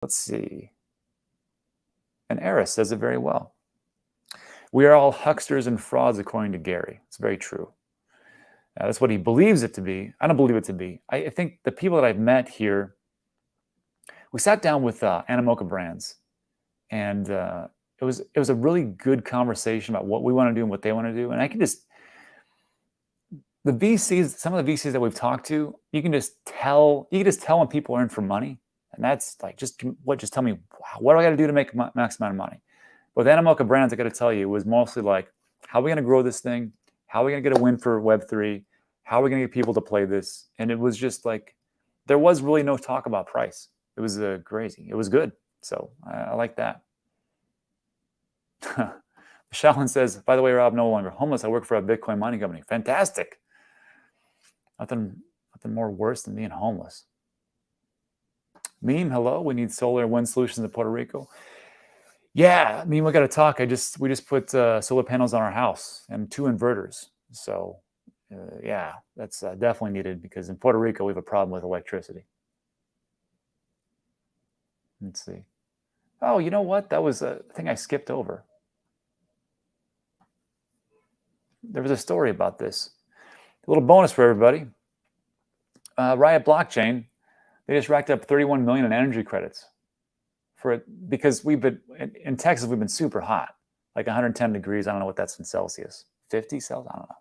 Let's see. And Eris says it very well. We are all hucksters and frauds, according to Gary. It's very true. That's what he believes it to be. I don't believe it to be. I think the people that I've met here, we sat down with Animoca Brands, and it was a really good conversation about what we want to do and what they want to do. And I can just, the VCs, some of the VCs that we've talked to, you can just tell when people are in for money. And that's like, just tell me, what do I got to do to make max amount of money? But with Animoca Brands, I got to tell you, it was mostly like, how are we going to grow this thing? How are we going to get a win for Web3? How are we going to get people to play this? And it was just like, there was really no talk about price. It was crazy. It was good. So I like that. Shaolin says, by the way, Rob, no longer homeless. I work for a Bitcoin mining company. Fantastic. Nothing more worse than being homeless. Meme, hello. We need solar and wind solutions in Puerto Rico. Yeah, I mean, we got to talk. We just put solar panels on our house and 2 inverters. So yeah, that's definitely needed, because in Puerto Rico, we have a problem with electricity. Let's see. Oh, you know what? That was a thing I skipped over. There was a story about this. A little bonus for everybody. Riot Blockchain, they just racked up 31 million in energy credits for it, because we've been in Texas, we've been super hot, like 110 degrees. I don't know what that's in Celsius, 50 Celsius, I don't know.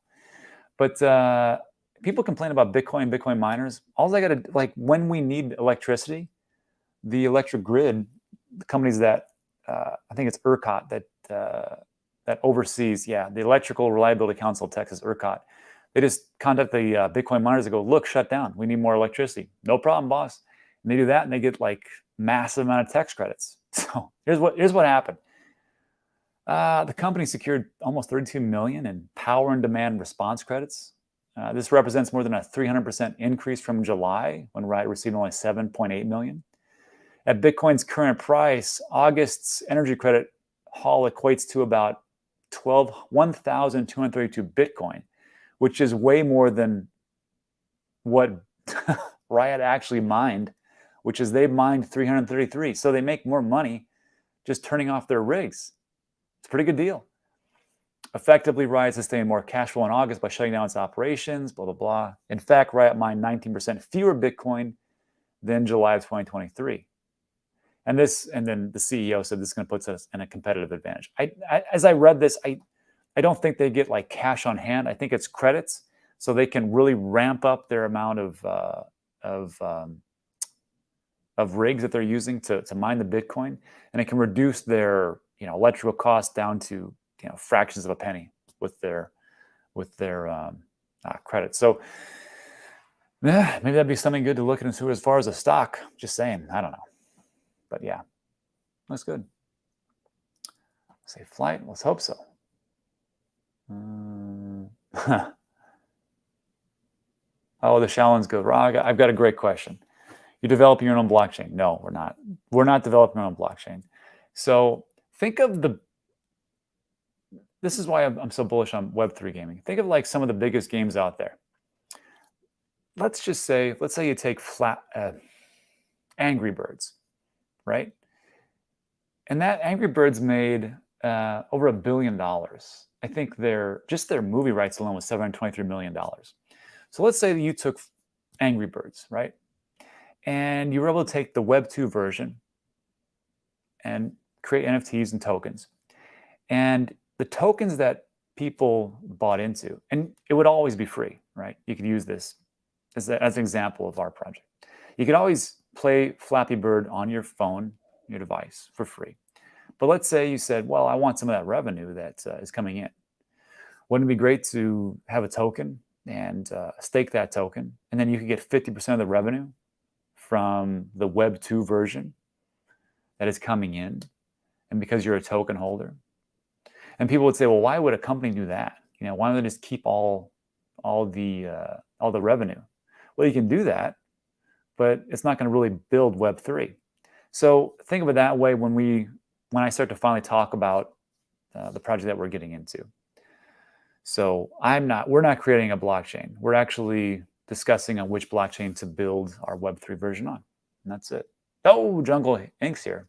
But people complain about Bitcoin miners. All I got to, like, when we need electricity, the electric grid, the companies that I think it's ERCOT that oversees, the Electrical Reliability Council of Texas, ERCOT. They just contact the Bitcoin miners and go, look, shut down. We need more electricity. No problem, boss. And they do that, and they get like massive amount of tax credits. So here's what happened. The company secured almost 32 million in power and demand response credits. This represents more than a 300% increase from July, when Riot received only 7.8 million. At Bitcoin's current price, August's energy credit haul equates to about 1,232 Bitcoin, which is way more than what Riot actually mined, which is they mined 333. So they make more money just turning off their rigs. It's a pretty good deal. Effectively, Riot sustained more cash flow in August by shutting down its operations, blah, blah, blah. In fact, Riot mined 19% fewer Bitcoin than July of 2023. And then the CEO said this is going to put us in a competitive advantage. As I read this, I don't think they get like cash on hand. I think it's credits, so they can really ramp up their amount of rigs that they're using to mine the Bitcoin, and it can reduce their electrical costs down to fractions of a penny with their credits. So yeah, maybe that'd be something good to look into as far as a stock. Just saying, I don't know. But yeah, that's good. Say flight. Let's hope so. Oh, the Shaolins go, Rob, I've got a great question. You're developing your own blockchain. No, we're not. We're not developing our own blockchain. So think of this is why I'm so bullish on Web3 gaming. Think of like some of the biggest games out there. Let's say you take Angry Birds, right? And that Angry Birds made over $1 billion. I think their movie rights alone was $723 million. So let's say that you took Angry Birds, right? And you were able to take the Web 2 version and create NFTs and tokens. And the tokens that people bought into, and it would always be free, right? You could use this as an example of our project. You could always play Flappy Bird on your phone, your device, for free. But let's say you said, well, I want some of that revenue that is coming in. Wouldn't it be great to have a token and stake that token, and then you could get 50% of the revenue from the Web 2 version that is coming in, and because you're a token holder? And people would say, well, why would a company do that? Why don't they just keep all the revenue? Well, you can do that, but it's not going to really build Web 3. So think of it that way when I start to finally talk about the project that we're getting into. So we're not creating a blockchain. We're actually discussing on which blockchain to build our Web3 version on. And that's it. Oh, Jungle Inks here.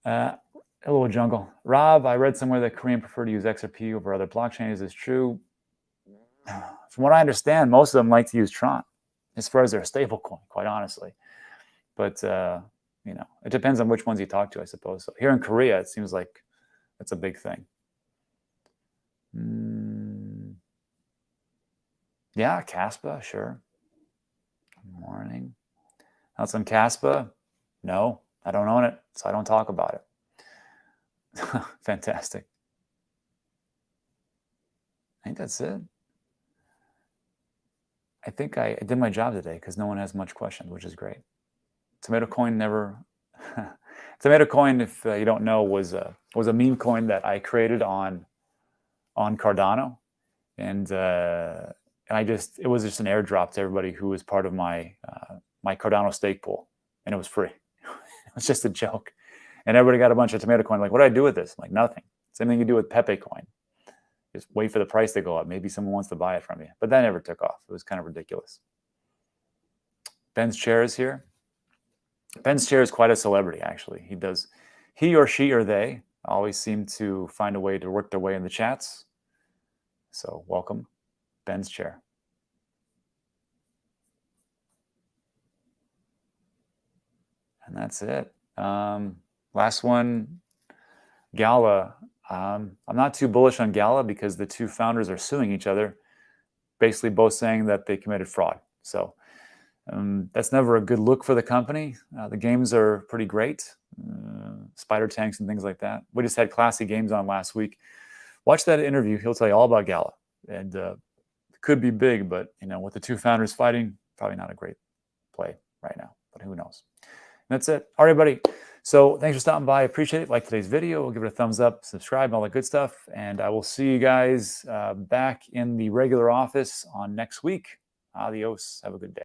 Hello, Jungle. Rob, I read somewhere that Korean prefer to use XRP over other blockchains. Is this true? From what I understand, most of them like to use Tron as far as their stablecoin, quite honestly. But, you know, it depends on which ones you talk to, I suppose. So here in Korea, it seems like it's a big thing. Yeah, Caspa, sure. Good morning. That's on Caspa? No, I don't own it, so I don't talk about it. Fantastic. I think that's it. I think I did my job today because no one has much questions, which is great. Tomato coin never. Tomato coin, if you don't know, was a meme coin that I created on Cardano, and it was just an airdrop to everybody who was part of my my Cardano stake pool, and it was free. It was just a joke, and everybody got a bunch of tomato coin. Like, what do I do with this? I'm like, nothing. Same thing you do with Pepe coin. Just wait for the price to go up. Maybe someone wants to buy it from you. But that never took off. It was kind of ridiculous. Ben's chair is here. Ben's chair is quite a celebrity, actually. He or she or they always seem to find a way to work their way in the chats. So welcome, Ben's chair. And that's it. Last one, Gala. I'm not too bullish on Gala because the two founders are suing each other, basically both saying that they committed fraud. So that's never a good look for the company. The games are pretty great, spider tanks and things like that. We just had Classy Games on last week. Watch that interview. He'll tell you all about Gala. And it could be big, but you know, with the two founders fighting, probably not a great play right now, but who knows. And that's it. All right, buddy. So thanks for stopping by. I appreciate it. Like today's video, we'll give it a thumbs up, subscribe, all that good stuff. And I will see you guys back in the regular office on next week. Adios. Have a good day.